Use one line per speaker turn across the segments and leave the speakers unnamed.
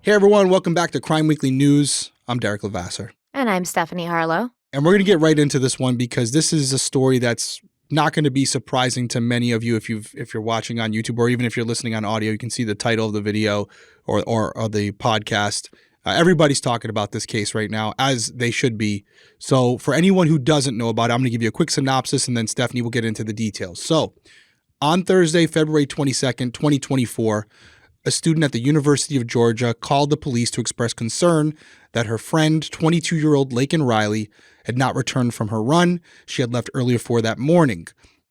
Hey everyone, welcome back to Crime Weekly News. I'm Derek Levasseur.
And I'm Stephanie Harlow.
And we're going to get right into this one because this is a story that's not going to be surprising to many of you if you're watching on YouTube or even if you're listening on audio. You can see the title of the video or the podcast. Everybody's talking about this case right now, as they should be. So for anyone who doesn't know about it, I'm going to give you a quick synopsis and then Stephanie will get into the details. So on Thursday, February 22nd, 2024, a student at the University of Georgia called the police to express concern that her friend, 22-year-old Laken Riley, had not returned from her run she had left earlier for that morning.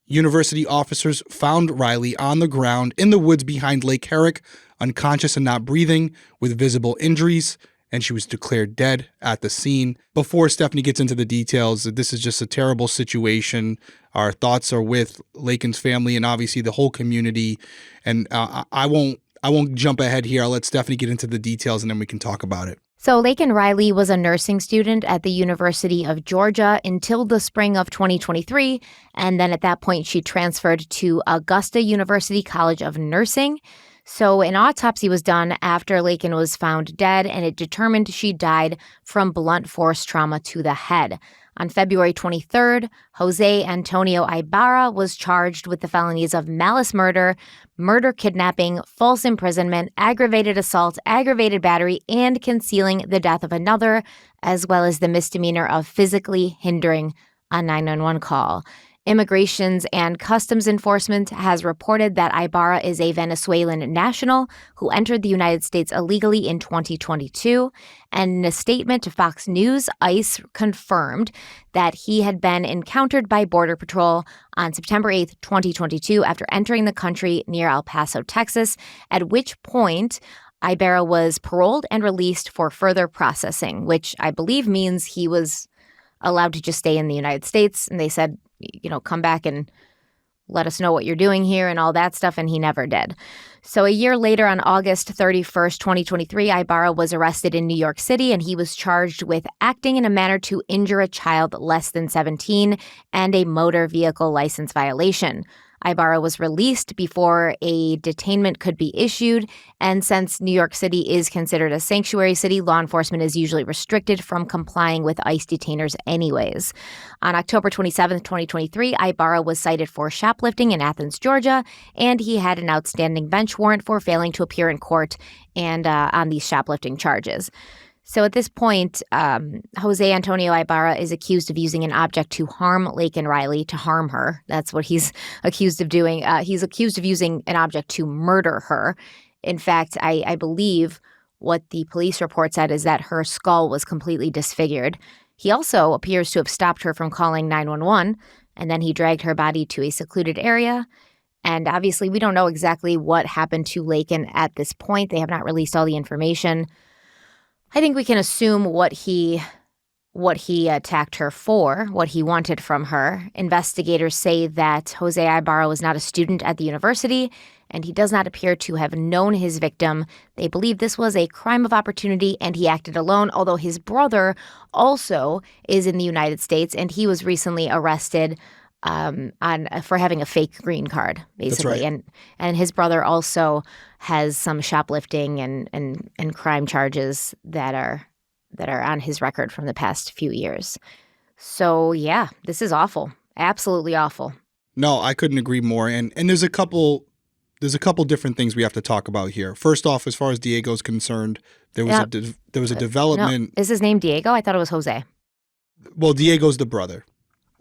University officers found Riley on the ground in the woods behind Lake Herrick, unconscious and not breathing, with visible injuries, and she was declared dead at the scene. Before Stephanie gets into the details, this is just a terrible situation. Our thoughts are with Laken's family and obviously the whole community, and I won't jump ahead here. I'll let Stephanie get into the details and then we can talk about it.
So Laken Riley was a nursing student at the University of Georgia until the spring of 2023. And then at that point, she transferred to Augusta University College of Nursing. So an autopsy was done after Laken was found dead, and it determined she died from blunt force trauma to the head. On February 23rd, Jose Antonio Ibarra was charged with the felonies of malice murder, murder kidnapping, false imprisonment, aggravated assault, aggravated battery, and concealing the death of another, as well as the misdemeanor of physically hindering a 911 call. Immigrations and Customs Enforcement has reported that Ibarra is a Venezuelan national who entered the United States illegally in 2022. And in a statement to Fox News, ICE confirmed that he had been encountered by Border Patrol on September 8th, 2022, after entering the country near El Paso, Texas, at which point Ibarra was paroled and released for further processing, which I believe means he was allowed to just stay in the United States. And they said, come back and let us know what you're doing here and all that stuff, and he never did. So a year later, on August 31st, 2023, Ibarra was arrested in New York City, and he was charged with acting in a manner to injure a child less than 17 and a motor vehicle license violation. Ibarra was released before a detainment could be issued, and since New York City is considered a sanctuary city, law enforcement is usually restricted from complying with ICE detainers anyways. On October 27, 2023, Ibarra was cited for shoplifting in Athens, Georgia, and he had an outstanding bench warrant for failing to appear in court and on these shoplifting charges. So at this point, Jose Antonio Ibarra is accused of using an object to harm Laken Riley, to harm her. That's what he's accused of doing. He's accused of using an object to murder her. In fact, I believe what the police report said is that her skull was completely disfigured. He also appears to have stopped her from calling 911, and then he dragged her body to a secluded area. And obviously, we don't know exactly what happened to Laken at this point. They have not released all the information. I think we can assume what he attacked her for, what he wanted from her. Investigators say that Jose Ibarra was not a student at the university, and he does not appear to have known his victim. They believe this was a crime of opportunity, and he acted alone, although his brother also is in the United States, and he was recently arrested for having a fake green card, basically.
That's right.
And his brother also has some shoplifting and crime charges that are on his record from the past few years. So yeah, this is awful. Absolutely awful.
No, I couldn't agree more. And there's a couple different things we have to talk about here. First off, as far as Diego's concerned, there was a development.
No. Is his name Diego? I thought it was Jose.
Well, Diego's the brother.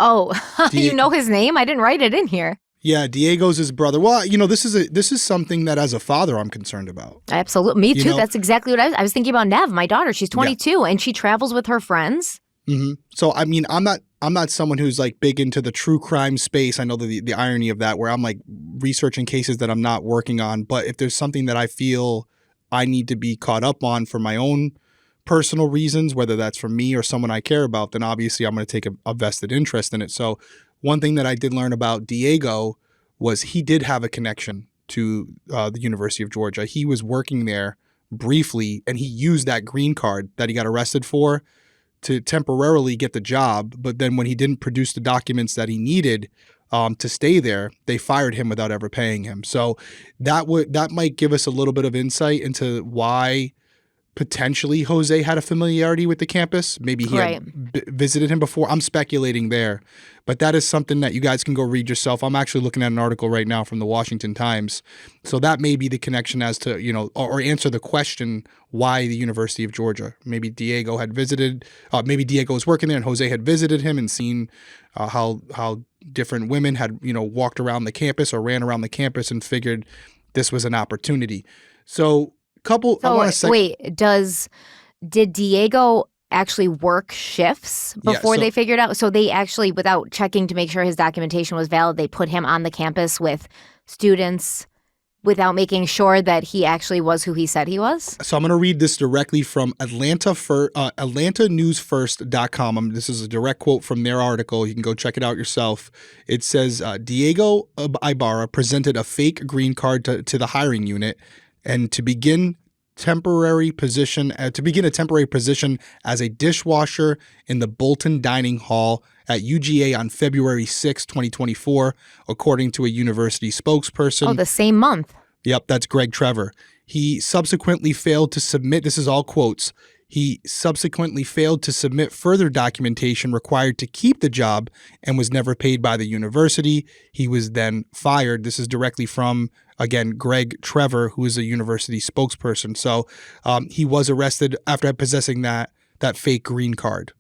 Oh, you know his name? I didn't write it in here.
Yeah, Diego's his brother. Well, this is something that as a father I'm concerned about.
Absolutely. Me too. That's exactly what I was thinking about. Nev, my daughter, she's 22 and she travels with her friends.
Mm-hmm. So, I mean, I'm not someone who's like big into the true crime space. I know the irony of that, where I'm like researching cases that I'm not working on. But if there's something that I feel I need to be caught up on for my own personal reasons, whether that's for me or someone I care about, then obviously I'm going to take a vested interest in it. So one thing that I did learn about Diego was he did have a connection to the University of Georgia. He was working there briefly, and he used that green card that he got arrested for to temporarily get the job. But then when he didn't produce the documents that he needed to stay there, they fired him without ever paying him. So that might give us a little bit of insight into why potentially Jose had a familiarity with the campus. Maybe he
Right.
had visited him before. I'm speculating there, but that is something that you guys can go read yourself. I'm actually looking at an article right now from the Washington Times. So that may be the connection as to, or answer the question why the University of Georgia. Maybe Diego had visited, maybe Diego was working there and Jose had visited him and seen how different women had, walked around the campus or ran around the campus and figured this was an opportunity. So I want to say,
wait, did Diego actually work shifts before they figured out? So they actually, without checking to make sure his documentation was valid, they put him on the campus with students without making sure that he actually was who he said he was?
So I'm going to read this directly from AtlantaNewsFirst.com. This is a direct quote from their article. You can go check it out yourself. It says, Diego Ibarra presented a fake green card to the hiring unit and to begin a temporary position as a dishwasher in the Bolton Dining Hall at UGA on February 6, 2024, according to a university spokesperson.
Oh, the same month.
Yep, that's Greg Trevor. He subsequently failed to submit, this is all quotes, he subsequently failed to submit further documentation required to keep the job and was never paid by the university. He was then fired. This is directly from, again, Greg Trevor, who is a university spokesperson. So he was arrested after possessing that fake green card.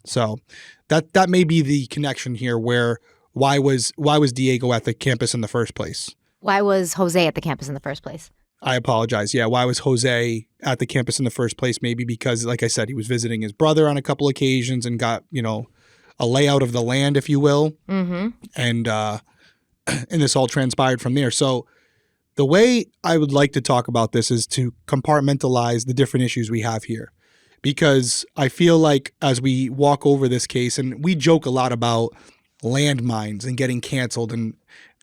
So that may be the connection here where why was Diego at the campus in the first place?
Why was Jose at the campus in the first place?
I apologize. Yeah, why was Jose at the campus in the first place? Maybe because, like I said, he was visiting his brother on a couple occasions and got, a layout of the land, if you will.
Mm-hmm.
And this all transpired from there. So the way I would like to talk about this is to compartmentalize the different issues we have here. Because I feel like as we walk over this case, and we joke a lot about landmines and getting canceled, and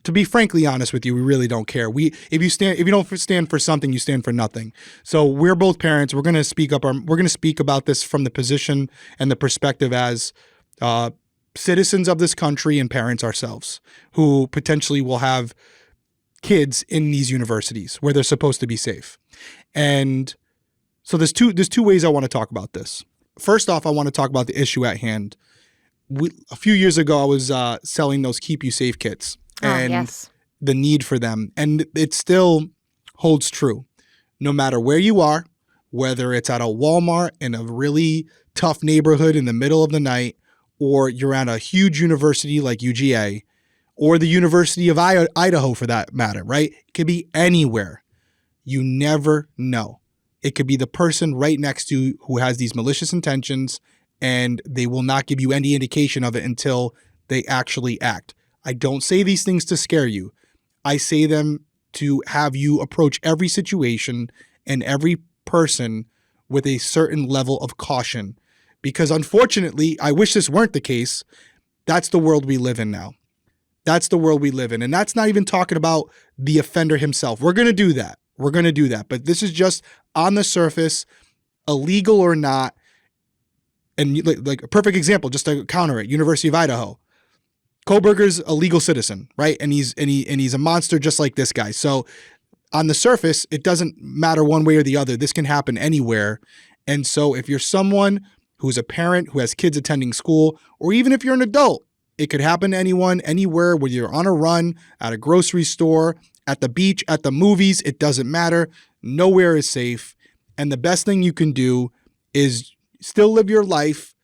to be frankly honest with you, we really don't care. If you don't stand for something, you stand for nothing. So we're both parents. We're going to speak about this from the position and the perspective as citizens of this country and parents ourselves, who potentially will have kids in these universities where they're supposed to be safe. And so there's two ways I want to talk about this. First off, I want to talk about the issue at hand. A few years ago, I was selling those Keep You Safe kits. And
yes.
The need for them. And it still holds true. No matter where you are, whether it's at a Walmart in a really tough neighborhood in the middle of the night, or you're at a huge university like UGA, or the University of Idaho for that matter, right? It could be anywhere. You never know. It could be the person right next to you who has these malicious intentions, and they will not give you any indication of it until they actually act. I don't say these things to scare you. I say them to have you approach every situation and every person with a certain level of caution. Because unfortunately, I wish this weren't the case. That's the world we live in now. That's the world we live in. And that's not even talking about the offender himself. We're going to do that. But this is just on the surface, illegal or not. And like a perfect example, just to counter it, University of Idaho. Kohlberger's a legal citizen, right? And he's a monster just like this guy. So on the surface, it doesn't matter one way or the other. This can happen anywhere. And so if you're someone who's a parent who has kids attending school, or even if you're an adult, it could happen to anyone, anywhere, whether you're on a run, at a grocery store, at the beach, at the movies, it doesn't matter. Nowhere is safe. And the best thing you can do is still live your life,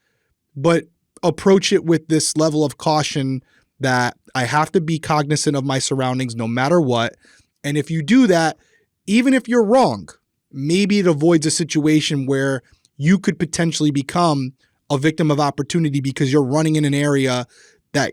but approach it with this level of caution that I have to be cognizant of my surroundings no matter what. And if you do that, even if you're wrong, maybe it avoids a situation where you could potentially become a victim of opportunity because you're running in an area that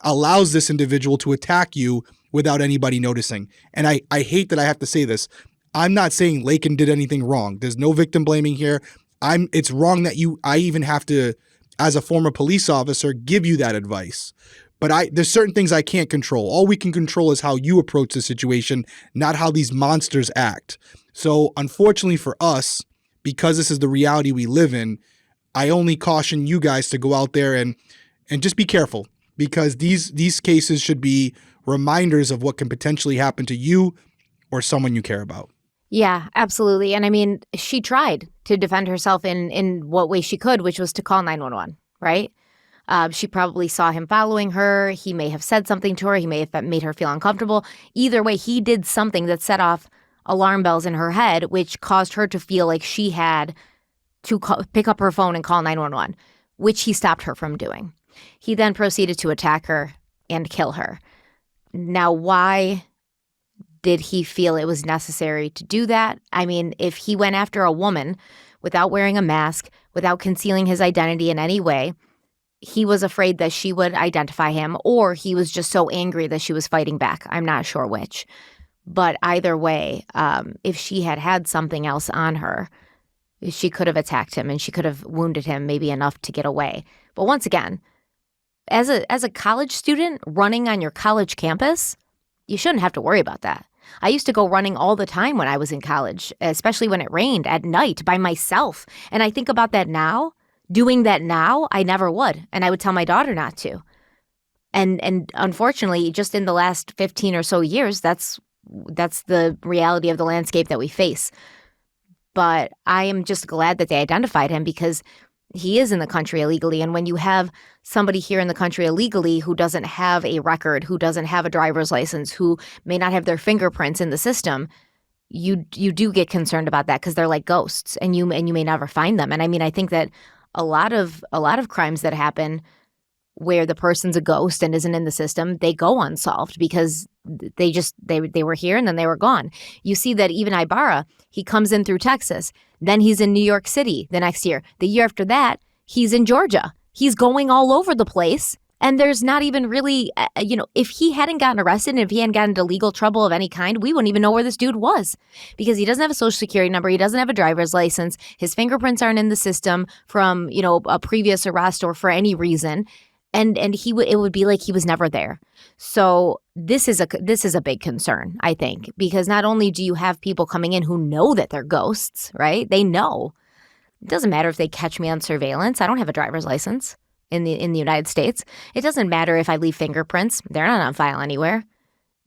allows this individual to attack you without anybody noticing. And I hate that I have to say this. I'm not saying Laken did anything wrong. There's no victim blaming here. It's wrong that I even have to, as a former police officer, give you that advice. But there's certain things I can't control. All we can control is how you approach the situation, not how these monsters act. So unfortunately for us, because this is the reality we live in, I only caution you guys to go out there and just be careful, because these cases should be reminders of what can potentially happen to you or someone you care about.
Yeah, absolutely. And I mean, she tried to defend herself in what way she could, which was to call 911, right? She probably saw him following her. He may have said something to her. He may have made her feel uncomfortable. Either way, he did something that set off alarm bells in her head, which caused her to feel like she had to pick up her phone and call 911, which he stopped her from doing. He then proceeded to attack her and kill her. Now, why did he feel it was necessary to do that? I mean, if he went after a woman without wearing a mask, without concealing his identity in any way, he was afraid that she would identify him, or he was just so angry that she was fighting back. I'm not sure which. But either way, if she had had something else on her, she could have attacked him and she could have wounded him maybe enough to get away. But once again, as a college student running on your college campus, you shouldn't have to worry about that. I used to go running all the time when I was in college, especially when it rained at night by myself. And I think about that now. Doing that now, I never would. And I would tell my daughter not to. And unfortunately, just in the last 15 or so years, that's the reality of the landscape that we face. But I am just glad that they identified him because he is in the country illegally. And when you have somebody here in the country illegally who doesn't have a record, who doesn't have a driver's license, who may not have their fingerprints in the system, you do get concerned about that because they're like ghosts and you may never find them. And I mean, I think that a lot of crimes that happen where the person's a ghost and isn't in the system, they go unsolved because they were here and then they were gone. You see that even Ibarra, he comes in through Texas, then he's in New York City the next year. The year after that, he's in Georgia. He's going all over the place. And there's not even really, if he hadn't gotten arrested and if he hadn't gotten into legal trouble of any kind, we wouldn't even know where this dude was because he doesn't have a social security number. He doesn't have a driver's license. His fingerprints aren't in the system from, a previous arrest or for any reason. And it would be like he was never there. So this is a big concern, I think, because not only do you have people coming in who know that they're ghosts, right? They know. It doesn't matter if they catch me on surveillance. I don't have a driver's license. In the United States, it doesn't matter if I leave fingerprints. They're not on file anywhere.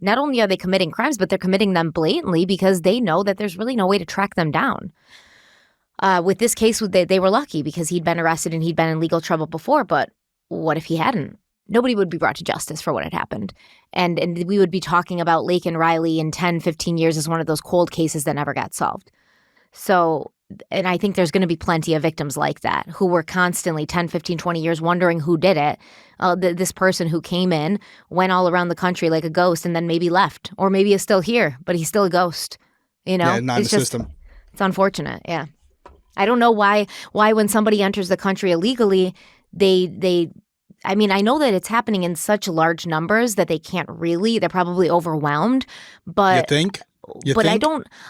Not only are they committing crimes, but they're committing them blatantly because they know that there's really no way to track them down. With this case, they were lucky because he'd been arrested and he'd been in legal trouble before. But what if he hadn't? Nobody would be brought to justice for what had happened. And we would be talking about Laken Riley in 10, 15 years as one of those cold cases that never got solved. So, and I think there's going to be plenty of victims like that who were constantly 10, 15, 20 years wondering who did it. This person who came in, went all around the country like a ghost and then maybe left. Or maybe is still here, but he's still a ghost.
Yeah, not in the system.
It's unfortunate, yeah. I don't know why when somebody enters the country illegally, I mean, I know that it's happening in such large numbers that they're probably overwhelmed. But
you think?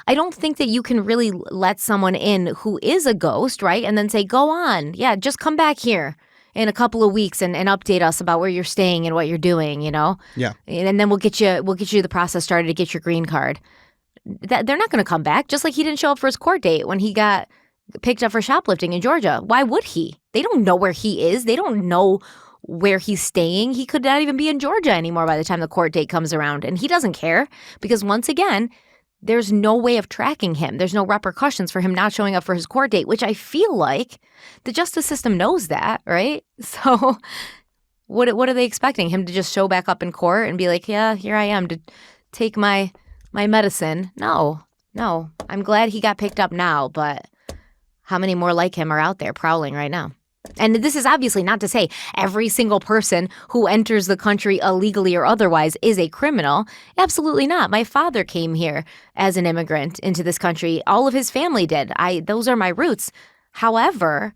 I don't think that you can really let someone in who is a ghost, right? And then say, go on. Yeah, just come back here in a couple of weeks and update us about where you're staying and what you're doing,
Yeah.
And then we'll get you the process started to get your green card. They're not going to come back, just like he didn't show up for his court date when he got picked up for shoplifting in Georgia. Why would he? They don't know where he is. They don't know where he's staying. He could not even be in Georgia anymore by the time the court date comes around. And he doesn't care because once again, there's no way of tracking him. There's no repercussions for him not showing up for his court date, which I feel like the justice system knows that, right? So what are they expecting? Him to just show back up in court and be like, yeah, here I am to take my medicine? No. I'm glad he got picked up now, but how many more like him are out there prowling right now? And this is obviously not to say every single person who enters the country illegally or otherwise is a criminal. Absolutely not. My father came here as an immigrant into this country. All of his family did. Those are my roots. However,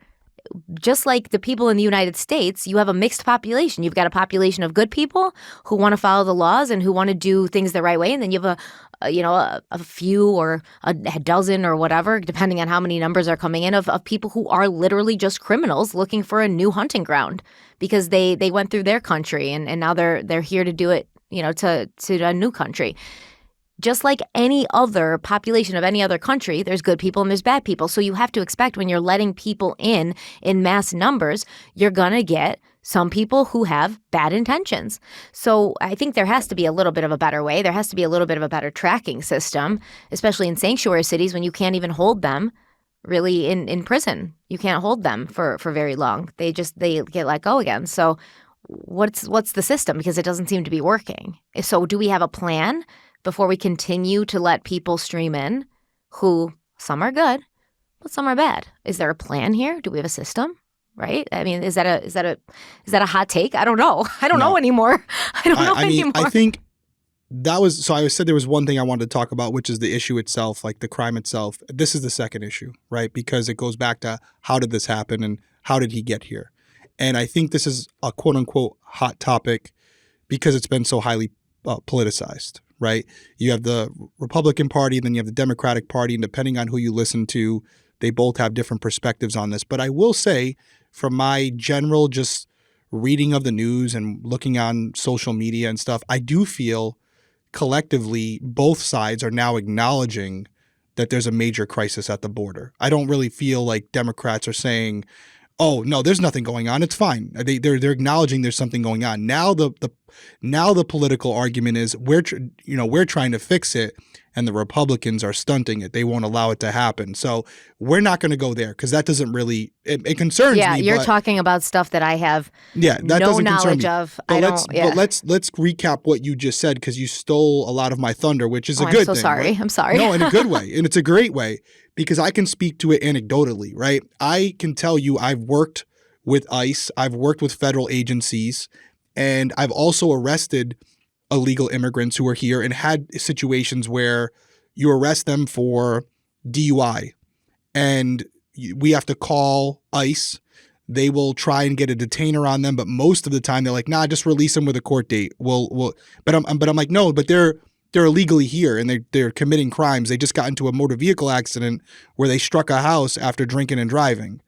just like the people in the United States, you have a mixed population. You've got a population of good people who want to follow the laws and who want to do things the right way. And then you have a few or a dozen or whatever, depending on how many numbers are coming in, of people who are literally just criminals looking for a new hunting ground because they went through their country and now they're here to do it, to a new country. Just like any other population of any other country, there's good people and there's bad people. So you have to expect when you're letting people in mass numbers, you're going to get some people who have bad intentions. So I think there has to be a little bit of a better way. There has to be a little bit of a better tracking system, especially in sanctuary cities when you can't even hold them really in prison. You can't hold them for very long. They get let go again. So what's the system? Because it doesn't seem to be working. So do we have a plan before we continue to let people stream in who some are good, but some are bad? Is there a plan here? Do we have a system? Right? I mean, is that a hot take? I don't know. I don't know anymore. I don't know anymore.
I think that was, so I said there was one thing I wanted to talk about, which is the issue itself, like the crime itself. This is the second issue, right? Because it goes back to how did this happen and how did he get here? And I think this is a quote unquote hot topic because it's been so highly politicized, right? You have the Republican Party, then you have the Democratic Party, and depending on who you listen to, they both have different perspectives on this. But I will say, from my general just reading of the news and looking on social media and stuff, I do feel collectively both sides are now acknowledging that there's a major crisis at the border. I don't really feel like Democrats are saying, oh, no, there's nothing going on. It's fine. They're acknowledging there's something going on. Now the political argument is we're trying to fix it, and the Republicans are stunting it. They won't allow it to happen. So we're not going to go there because that doesn't really it concerns me.
Yeah, you're talking about stuff that I have
that
no
doesn't
knowledge of.
But let's recap what you just said because you stole a lot of my thunder, which is a good thing.
I'm so sorry.
Right?
I'm sorry.
No, in a good way, and it's a great way because I can speak to it anecdotally. Right? I can tell you I've worked with ICE, I've worked with federal agencies, and I've also arrested illegal immigrants who are here and had situations where you arrest them for DUI and we have to call ICE. They will try and get a detainer on them, but most of the time they're like, nah, just release them with a court date. But I'm like, no, but they're illegally here and they're committing crimes. They just got into a motor vehicle accident where they struck a house after drinking and driving.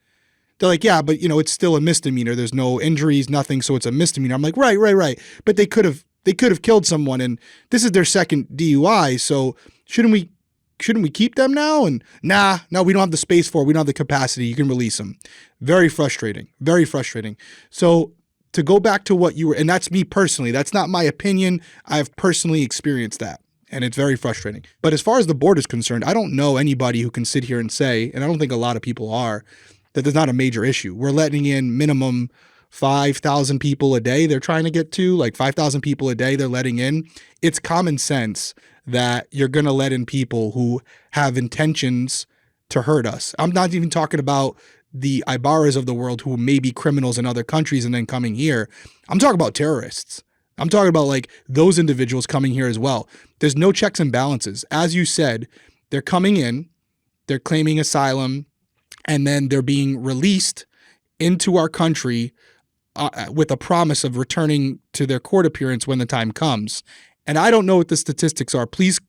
They're like, yeah, but it's still a misdemeanor. There's no injuries, nothing, so it's a misdemeanor. I'm like, right. But they could have killed someone, and this is their second DUI. So shouldn't we keep them now? And no, we don't have the space for it. We don't have the capacity. You can release them. Very frustrating. Very frustrating. So to go back to what you were, and that's me personally. That's not my opinion. I've personally experienced that, and it's very frustrating. But as far as the border is concerned, I don't know anybody who can sit here and say, and I don't think a lot of people are, that there's not a major issue. We're letting in minimum 5,000 people a day they're trying to get to, like 5,000 people a day they're letting in. It's common sense that you're going to let in people who have intentions to hurt us. I'm not even talking about the Ibarras of the world who may be criminals in other countries and then coming here. I'm talking about terrorists. I'm talking about like those individuals coming here as well. There's no checks and balances. As you said, they're coming in, they're claiming asylum, and then they're being released into our country with a promise of returning to their court appearance when the time comes. And I don't know what the statistics are. Please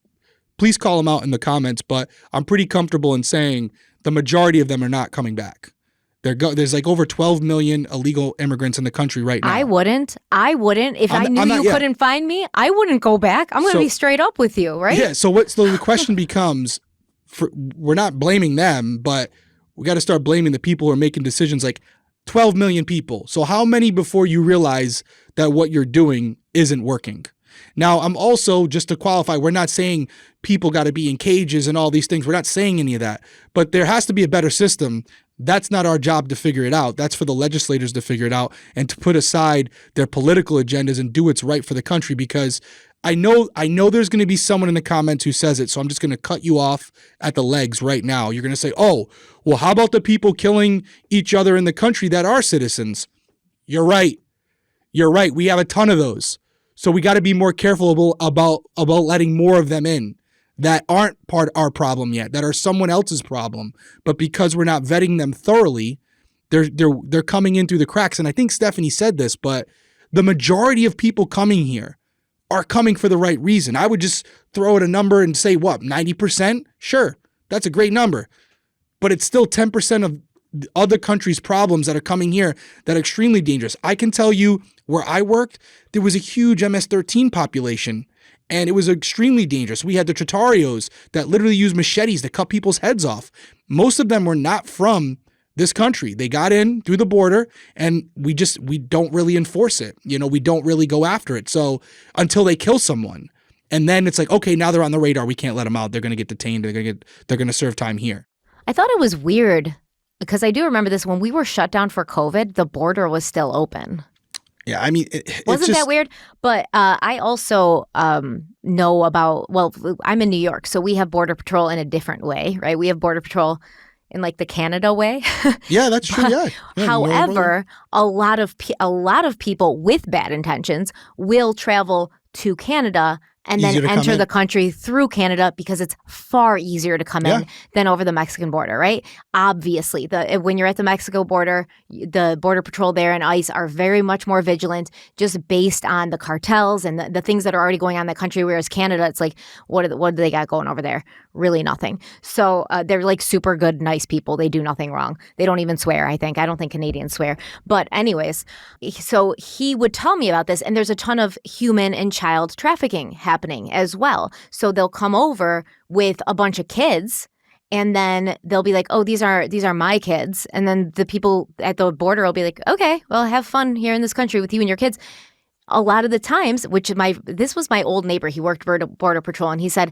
call them out in the comments, but I'm pretty comfortable in saying the majority of them are not coming back. There's like over 12 million illegal immigrants in the country right now.
I wouldn't. If I knew you couldn't find me, I wouldn't go back. I'm going to be straight up with you, right?
Yeah, so the question becomes, we're not blaming them, but we got to start blaming the people who are making decisions, like 12 million people. So how many before you realize that what you're doing isn't working? Now, I'm also, just to qualify, we're not saying people got to be in cages and all these things. We're not saying any of that. But there has to be a better system. That's not our job to figure it out. That's for the legislators to figure it out and to put aside their political agendas and do what's right for the country, because I know there's going to be someone in the comments who says it, so I'm just going to cut you off at the legs right now. You're going to say, oh, well, how about the people killing each other in the country that are citizens? You're right. We have a ton of those. So we got to be more careful about letting more of them in that aren't part of our problem yet, that are someone else's problem. But because we're not vetting them thoroughly, they're coming in through the cracks. And I think Stephanie said this, but the majority of people coming here are coming for the right reason. I would just throw out a number and say, what, 90%? Sure, that's a great number. But it's still 10% of other countries' problems that are coming here that are extremely dangerous. I can tell you where I worked, there was a huge MS-13 population, and it was extremely dangerous. We had the Tratarios that literally used machetes to cut people's heads off. Most of them were not from this country. They got in through the border, and we don't really enforce it. We don't really go after it. So until they kill someone, and then it's like, okay, now they're on the radar. We can't let them out. They're going to get detained. They're going to serve time here.
I thought it was weird because I do remember this when we were shut down for COVID, the border was still open.
Yeah, I mean,
Wasn't that weird? But I also know about, well, I'm in New York, so we have Border Patrol in a different way, right? We have Border Patrol in like the Canada way.
Yeah, that's true. Yeah.
However, a lot of people with bad intentions will travel to Canada and then enter the country through Canada because it's far easier to come in than over the Mexican border, right? Obviously, when you're at the Mexico border, the Border Patrol there and ICE are very much more vigilant just based on the cartels and the things that are already going on in the country, whereas Canada, it's like, what do they got going over there? Really nothing. So they're like super good, nice people. They do nothing wrong. They don't even swear, I think. I don't think Canadians swear. But anyways, so he would tell me about this, and there's a ton of human and child trafficking happening as well. So they'll come over with a bunch of kids, and then they'll be like, oh, these are my kids. And then the people at the border will be like, okay, well, have fun here in this country with you and your kids. A lot of the times, this was my old neighbor, he worked Border Patrol, and he said,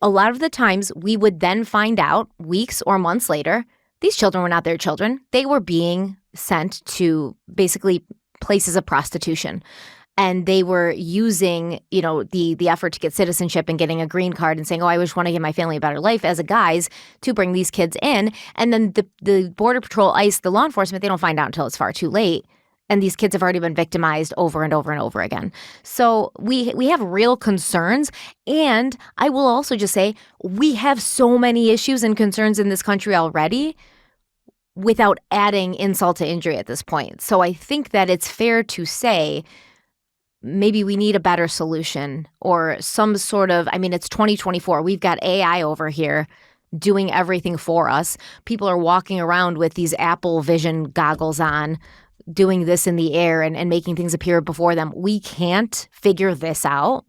a lot of the times we would then find out weeks or months later, these children were not their children. They were being sent to basically places of prostitution. And they were using, the effort to get citizenship and getting a green card and saying, oh, I just want to give my family a better life as a guise to bring these kids in. And then the Border Patrol, ICE, the law enforcement, they don't find out until it's far too late. And these kids have already been victimized over and over and over again. So we have real concerns. And I will also just say we have so many issues and concerns in this country already without adding insult to injury at this point. So I think that it's fair to say maybe we need a better solution or some sort of, it's 2024. We've got AI over here doing everything for us. People are walking around with these Apple Vision goggles on, doing this in the air and making things appear before them. We can't figure this out.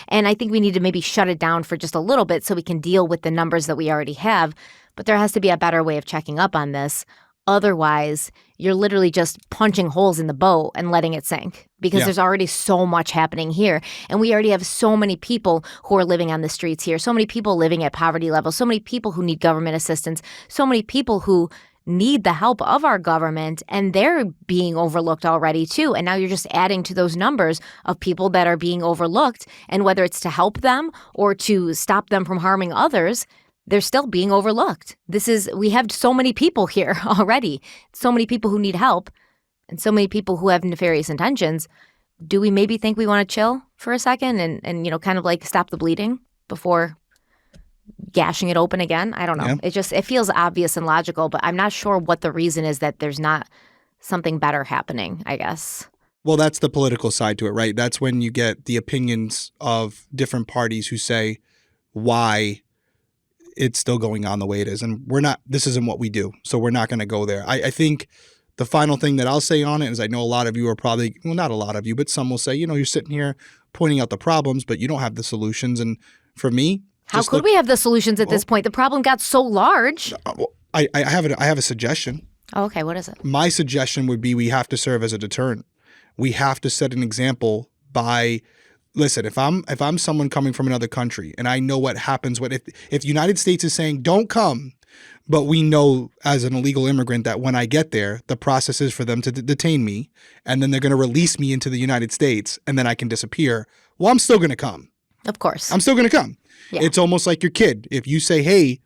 And I think we need to maybe shut it down for just a little bit so we can deal with the numbers that we already have. But there has to be a better way of checking up on this. Otherwise, you're literally just punching holes in the boat and letting it sink because there's already so much happening here. And we already have so many people who are living on the streets here, so many people living at poverty levels, so many people who need government assistance, so many people who need the help of our government, and they're being overlooked already too. And now you're just adding to those numbers of people that are being overlooked. And whether it's to help them or to stop them from harming others, they're still being overlooked. We have so many people here already, so many people who need help, and so many people who have nefarious intentions. Do we maybe think we want to chill for a second and kind of like stop the bleeding before gashing it open again? I don't know. Yeah. It feels obvious and logical, but I'm not sure what the reason is that there's not something better happening, I guess.
Well, that's the political side to it, right? That's when you get the opinions of different parties who say why it's still going on the way it is. And this isn't what we do. So we're not going to go there. I think the final thing that I'll say on it is I know a lot of you are probably, well, not a lot of you, but some will say, you're sitting here pointing out the problems, but you don't have the solutions. And for me,
how could we have the solutions at this point? The problem got so large.
I have a suggestion.
Oh, okay. What is it?
My suggestion would be we have to serve as a deterrent. We have to set an example by, listen, if I'm someone coming from another country and I know what happens if the United States is saying don't come, but we know as an illegal immigrant that when I get there, the process is for them to detain me and then they're going to release me into the United States and then I can disappear. Well, I'm still going to come.
Of course.
I'm still going to come. Yeah. It's almost like your kid. If you say, hey,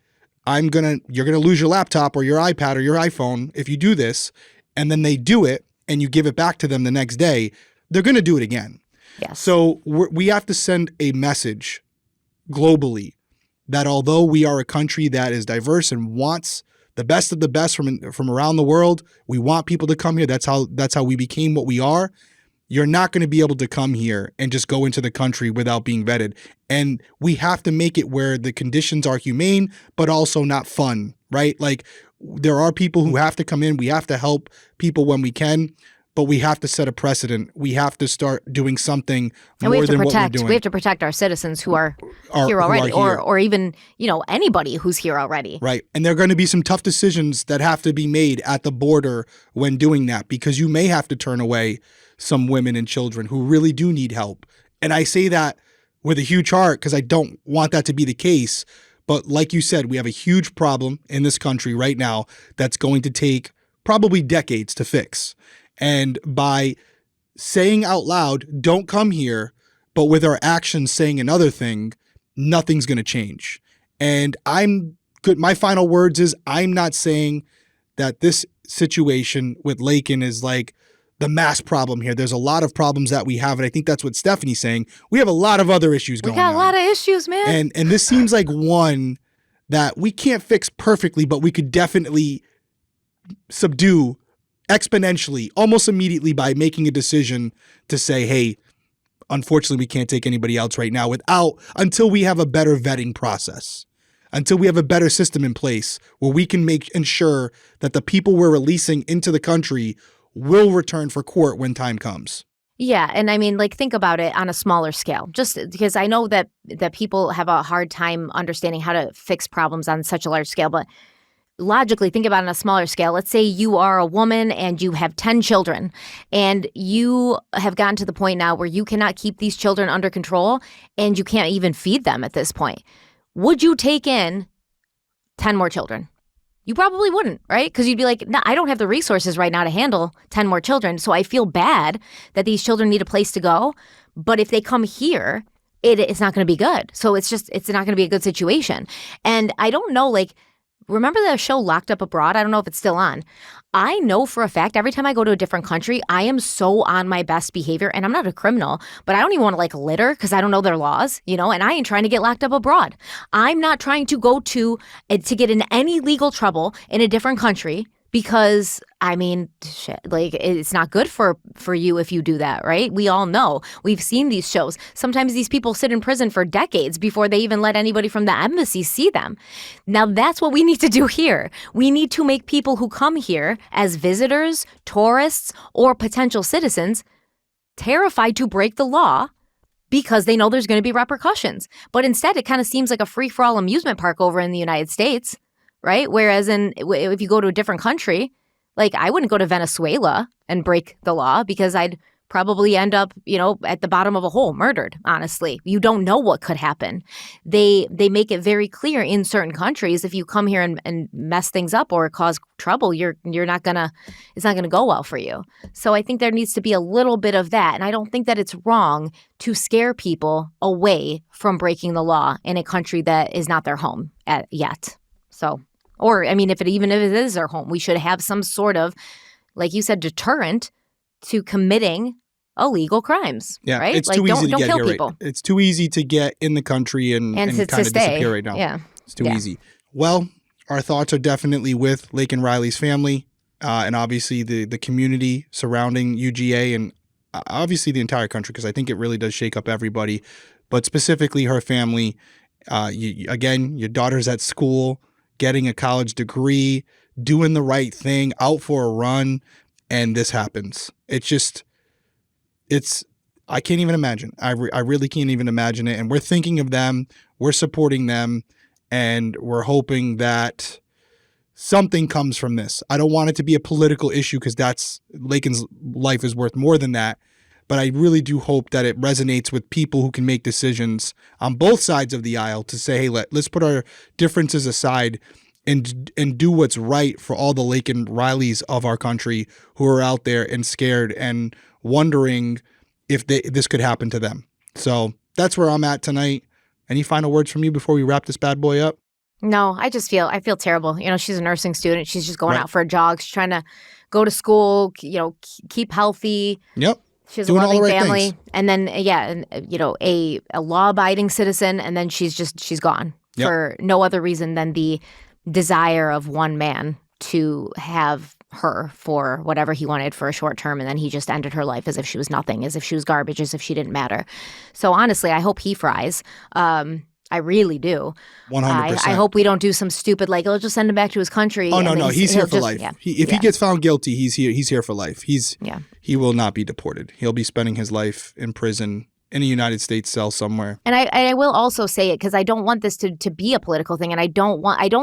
you're going to lose your laptop or your iPad or your iPhone if you do this, and then they do it and you give it back to them the next day, they're going to do it again.
Yes.
So we have to send a message globally that although we are a country that is diverse and wants the best of the best from around the world, we want people to come here. That's how we became what we are. You're not going to be able to come here and just go into the country without being vetted. And we have to make it where the conditions are humane, but also not fun, right? Like there are people who have to come in. We have to help people when we can, but we have to set a precedent. We have to start doing something more than what we're doing.
We have to protect our citizens who are here already, or even, anybody who's here already.
Right. And there are going to be some tough decisions that have to be made at the border when doing that, because you may have to turn away some women and children who really do need help. And I say that with a huge heart because I don't want that to be the case. But like you said, we have a huge problem in this country right now that's going to take probably decades to fix. And by saying out loud, don't come here, but with our actions saying another thing, nothing's going to change. And my final words is I'm not saying that this situation with Laken is like the mass problem here. There's a lot of problems that we have, and I think that's what Stephanie's saying. We have a lot of other issues going on.
We got a lot of issues, man.
And this seems like one that we can't fix perfectly, but we could definitely subdue exponentially, almost immediately, by making a decision to say, hey, unfortunately, we can't take anybody else right now until we have a better vetting process, until we have a better system in place where we can ensure that the people we're releasing into the country will return for court when time comes.
Yeah. And I mean, like, think about it on a smaller scale, just because I know that people have a hard time understanding how to fix problems on such a large scale. But logically, think about it on a smaller scale. Let's say you are a woman and you have 10 children and you have gotten to the point now where you cannot keep these children under control and you can't even feed them at this point. Would you take in 10 more children? You probably wouldn't, right? Because you'd be like, no, I don't have the resources right now to handle 10 more children. So I feel bad that these children need a place to go. But if they come here, it's not going to be good. So it's not going to be a good situation. And I don't know, like, remember the show Locked Up Abroad? I don't know if it's still on. I know for a fact every time I go to a different country, I am so on my best behavior. And I'm not a criminal, but I don't even want to like litter because I don't know their laws, and I ain't trying to get locked up abroad. I'm not trying to go to get in any legal trouble in a different country because, I mean, shit, like, it's not good for you if you do that, right? We all know. We've seen these shows. Sometimes these people sit in prison for decades before they even let anybody from the embassy see them. Now, that's what we need to do here. We need to make people who come here as visitors, tourists, or potential citizens terrified to break the law because they know there's going to be repercussions. But instead, it kind of seems like a free-for-all amusement park over in the United States, right? Whereas if you go to a different country, like, I wouldn't go to Venezuela and break the law because I'd probably end up, at the bottom of a hole, murdered, honestly. You don't know what could happen. They make it very clear in certain countries, if you come here and mess things up or cause trouble, it's not gonna go well for you. So I think there needs to be a little bit of that. And I don't think that it's wrong to scare people away from breaking the law in a country that is not their home yet. So, or, I mean, even if it is their home, we should have some sort of, like you said, deterrent to committing illegal crimes.
Yeah,
right?
It's too easy to get here.
People.
Right? It's too easy to get in the country and kind of disappear right now.
Yeah,
it's too easy. Well, our thoughts are definitely with Laken Riley's family, and obviously the community surrounding UGA, and obviously the entire country, because I think it really does shake up everybody. But specifically her family. Again, your daughter's at school, getting a college degree, doing the right thing, out for a run, and this happens. I can't even imagine. I really can't even imagine it. And we're thinking of them, we're supporting them, and we're hoping that something comes from this. I don't want it to be a political issue because Laken's life is worth more than that. But I really do hope that it resonates with people who can make decisions on both sides of the aisle to say, hey, let's put our differences aside and do what's right for all the Laken Rileys of our country who are out there and scared and wondering if this could happen to them. So that's where I'm at tonight. Any final words from you before we wrap this bad boy up?
No, I feel terrible. She's a nursing student. She's just going out for a jog. She's trying to go to school, keep healthy.
Yep.
She has a loving family, and then a law-abiding citizen, and then she's gone for no other reason than the desire of one man to have her for whatever he wanted for a short term, and then he just ended her life as if she was nothing, as if she was garbage, as if she didn't matter. So honestly, I hope he fries. I really do.
100%.
I hope we don't do some stupid, like, let's just send him back to his country.
Oh, no, he's here for life. Yeah. If he gets found guilty, he's here for life. He will not be deported. He'll be spending his life in prison in a United States cell somewhere.
And I will also say it because I don't want this to be a political thing, and I don't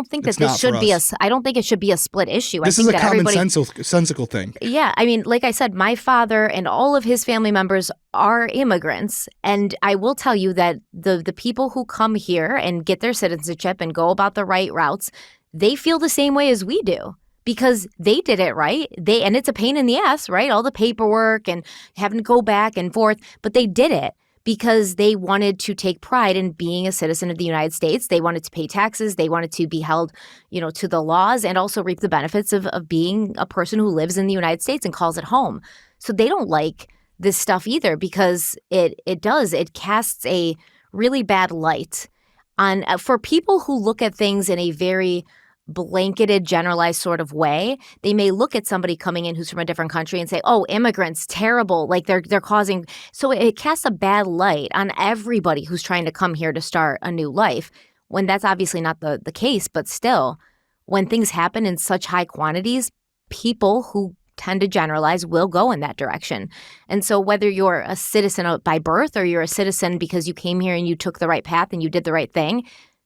think that
It's
this
not
should
for
be
us.
I don't think it should be a split issue.
This
I
is
think
a
that
common
everybody,
sensical thing.
Yeah, I mean, like I said, my father and all of his family members are immigrants, and I will tell you that the people who come here and get their citizenship and go about the right routes, they feel the same way as we do. Because they did it right. And it's a pain in the ass, right? All the paperwork and having to go back and forth, but they did it because they wanted to take pride in being a citizen of the United States. They wanted to pay taxes. They wanted to be held, to the laws and also reap the benefits of being a person who lives in the United States and calls it home. So they don't like this stuff either because it casts a really bad light on for people who look at things in a very blanketed, generalized sort of way. They may look at somebody coming in who's from a different country and say, "Oh, immigrants, terrible! Like they're causing." So it casts a bad light on everybody who's trying to come here to start a new life. When that's obviously not the case, but still, when things happen in such high quantities, people who tend to generalize will go in that direction. And so whether you're a citizen by birth or you're a citizen because you came here and you took the right path and you did the right thing,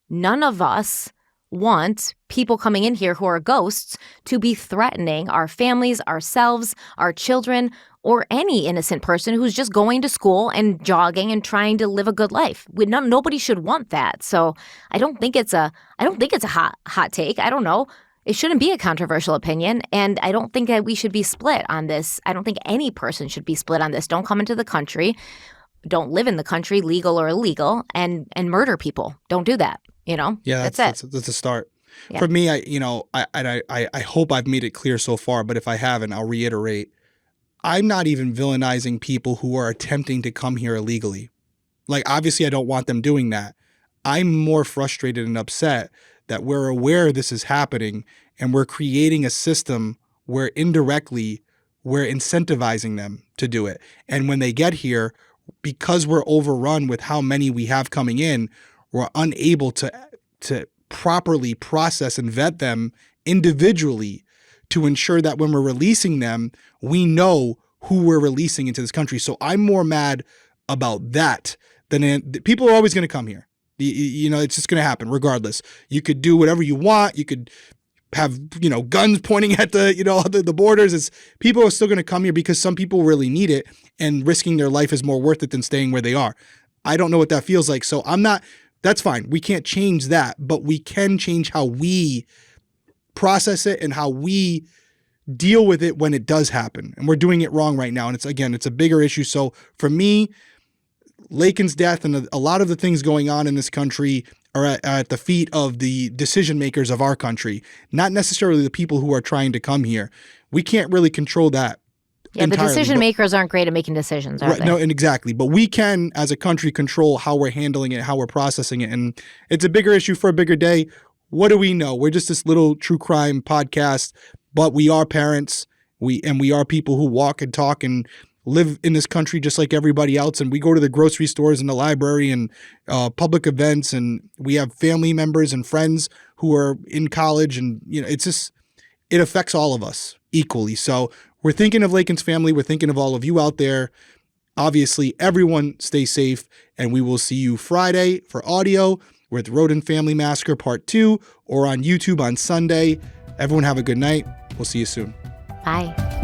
none of us want people coming in here who are ghosts to be threatening our families, ourselves, our children, or any innocent person who's just going to school and jogging and trying to live a good life. Nobody should want that. So I don't think it's a hot take. I don't know. It shouldn't be a controversial opinion, and I don't think that we should be split on this. I don't think any person should be split on this. Don't come into the country, don't live in the country, legal or illegal, and murder people. Don't do that.
Yeah, that's a start. Yeah. For me, I hope I've made it clear so far, but if I haven't, I'll reiterate. I'm not even villainizing people who are attempting to come here illegally. Like, obviously, I don't want them doing that. I'm more frustrated and upset that we're aware this is happening and we're creating a system where indirectly we're incentivizing them to do it. And when they get here, because we're overrun with how many we have coming in, we're unable to properly process and vet them individually to ensure that when we're releasing them, we know who we're releasing into this country. So I'm more mad about that than people are always going to come here. It's just going to happen regardless. You could do whatever you want. You could have, guns pointing at the borders. People are still going to come here because some people really need it, and risking their life is more worth it than staying where they are. I don't know what that feels like. So that's fine. We can't change that, but we can change how we process it and how we deal with it when it does happen. And we're doing it wrong right now. And it's a bigger issue. So for me, Laken's death and a lot of the things going on in this country are at the feet of the decision makers of our country, not necessarily the people who are trying to come here. We can't really control that.
Yeah, entirely. The decision makers aren't great at making decisions, are they?
No, and exactly. But we can, as a country, control how we're handling it, how we're processing it. And it's a bigger issue for a bigger day. What do we know? We're just this little true crime podcast, but we are parents. We are people who walk and talk and live in this country just like everybody else. And we go to the grocery stores and the library and public events. And we have family members and friends who are in college. And, it affects all of us equally. So we're thinking of Laken's family. We're thinking of all of you out there. Obviously, everyone stay safe, and we will see you Friday for audio with Rodin Family Massacre Part 2 or on YouTube on Sunday. Everyone have a good night. We'll see you soon.
Bye.